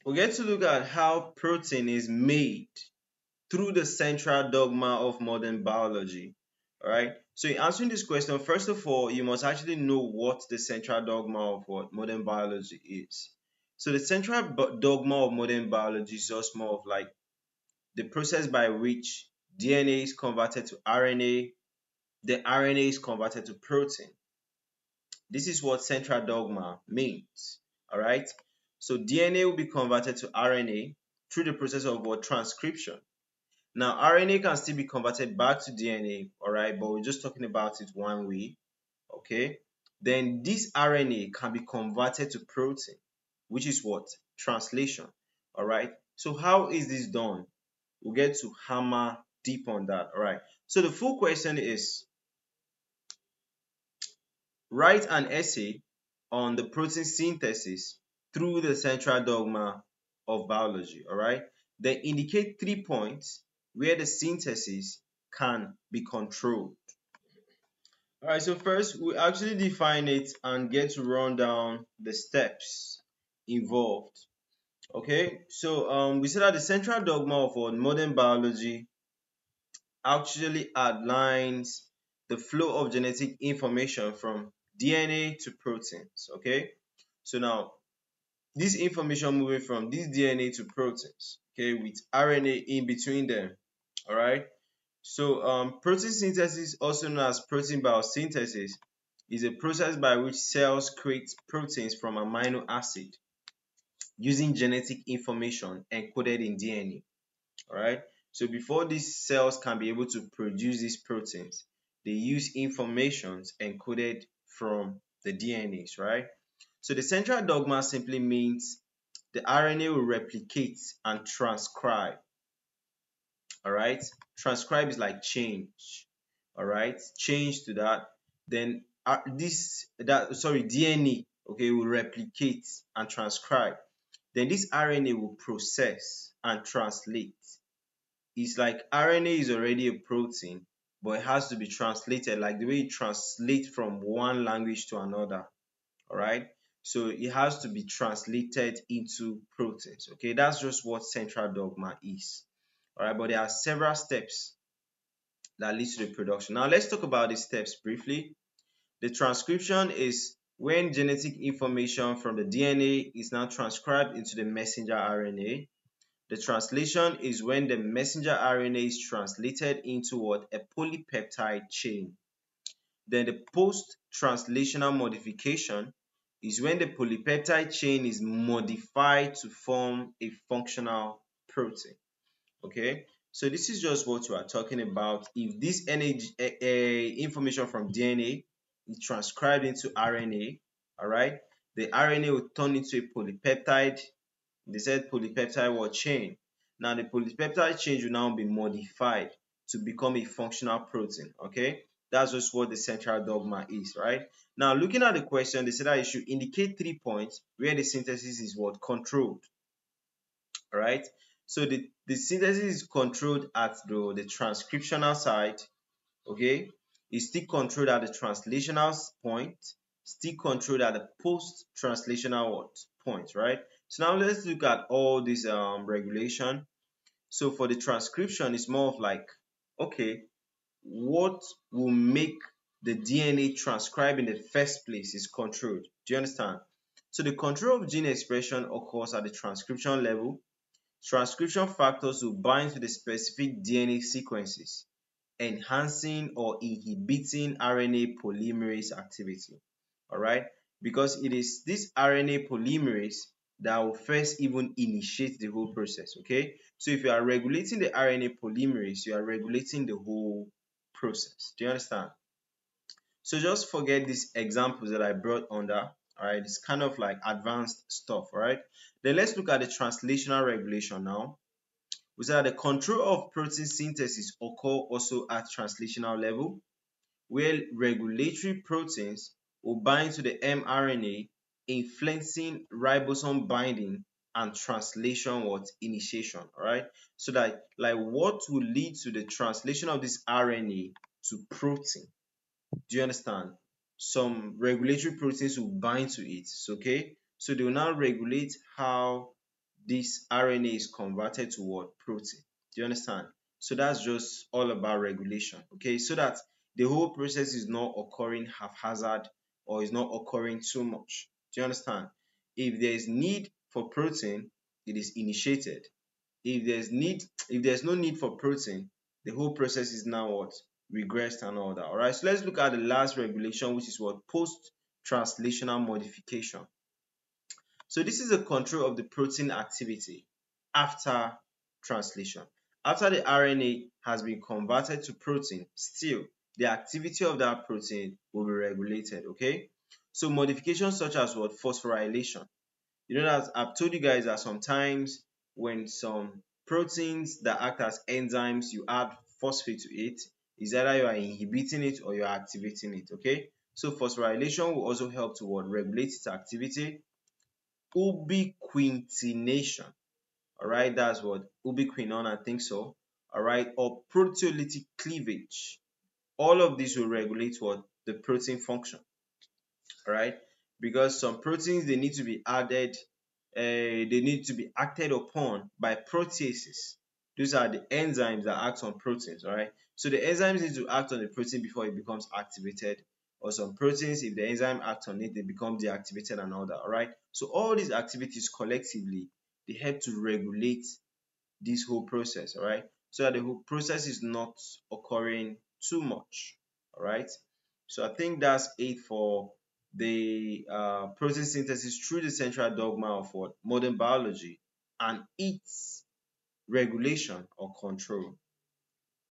we get to look at how protein is made through the central dogma of modern biology. All right. So in answering this question, first of all, you must actually know what the central dogma of what modern biology is. So the central dogma of modern biology is just more of like the process by which DNA is converted to RNA, the RNA is converted to protein. This is what central dogma means. All right. So DNA will be converted to RNA through the process of what transcription. Now, RNA can still be converted back to DNA, all right, but we're just talking about it one way, okay? Then this RNA can be converted to protein, which is what? Translation, all right? So how is this done? We'll get to hammer deep on that, all right? So the full question is, write an essay on the protein synthesis through the central dogma of biology, all right? Then indicate 3 points where the synthesis can be controlled. All right, so first we actually define it and get to run down the steps involved. Okay, so we said that the central dogma of modern biology actually outlines the flow of genetic information from DNA to proteins. Okay, so now this information moving from this DNA to proteins, okay, with RNA in between them. All right. So protein synthesis, also known as protein biosynthesis, is a process by which cells create proteins from amino acid using genetic information encoded in DNA. All right. So before these cells can be able to produce these proteins, they use informations encoded from the DNAs, right? So the central dogma simply means the RNA will replicate and transcribe. All right. Transcribe is like change. All right. Change to that. Then DNA, okay, will replicate and transcribe. Then this RNA will process and translate. It's like RNA is already a protein, but it has to be translated like the way it translates from one language to another. All right. So it has to be translated into proteins. Okay, that's just what central dogma is. All right, but there are several steps that leads to the production. Now let's talk about these steps briefly. The transcription is when genetic information from the DNA is now transcribed into the messenger RNA. The translation is when the messenger RNA is translated into what? A polypeptide chain. Then the post-translational modification is when the polypeptide chain is modified to form a functional protein. Okay, so this is just what we are talking about. If this information from DNA is transcribed into RNA, all right, the RNA will turn into a polypeptide. They said polypeptide what chain. Now the polypeptide chain will now be modified to become a functional protein. Okay, that's just what the central dogma is, right? Now looking at the question, they said that you should indicate 3 points where the synthesis is what controlled. All right. So the synthesis is controlled at the transcriptional side. Okay, it's still controlled at the translational point, still controlled at the post-translational point, right? So now let's look at all this regulation. So for the transcription, it's more of like, okay, what will make the DNA transcribe in the first place is controlled. Do you understand? So the control of gene expression occurs at the transcription level. Transcription factors will bind to the specific DNA sequences, enhancing or inhibiting RNA polymerase activity. All right, because it is this RNA polymerase that will first even initiate the whole process. Okay, so if you are regulating the RNA polymerase, you are regulating the whole process. Do you understand? So just forget these examples that I brought under. All right, it's kind of like advanced stuff. All right, then let's look at the translational regulation now. We said that the control of protein synthesis occur also at translational level, where regulatory proteins will bind to the mRNA, influencing ribosome binding and translation what initiation. All right, so that like what will lead to the translation of this RNA to protein. Do you understand? Some regulatory proteins will bind to it. Okay, so they will now regulate how this RNA is converted to what? Protein. Do you understand? So that's just all about regulation, okay? So that the whole process is not occurring haphazard or is not occurring too much. Do you understand? If there is need for protein, it is initiated. If there's no need for protein, the whole process is now what? Regressed and all that. All right. So let's look at the last regulation, which is what? Post-translational modification. So this is a control of the protein activity after translation. After the RNA has been converted to protein, still the activity of that protein will be regulated. Okay. So modifications such as what? Phosphorylation. You know that I've told you guys that sometimes when some proteins that act as enzymes, you add phosphate to it, is either you are inhibiting it or you are activating it. Okay. So phosphorylation will also help to what? Regulate its activity. Ubiquitination, all right, that's what? Ubiquinone, I think so, all right, or proteolytic cleavage. All of these will regulate what? The protein function, all right, because some proteins they need to be added, they need to be acted upon by proteases. Those are the enzymes that act on proteins, all right. So the enzymes need to act on the protein before it becomes activated, or some proteins, if the enzyme acts on it, they become deactivated and all that, all right. So all these activities collectively, they help to regulate this whole process, all right, so that the whole process is not occurring too much, all right. So I think that's it for the protein synthesis through the central dogma of what? Modern biology and its regulation or control.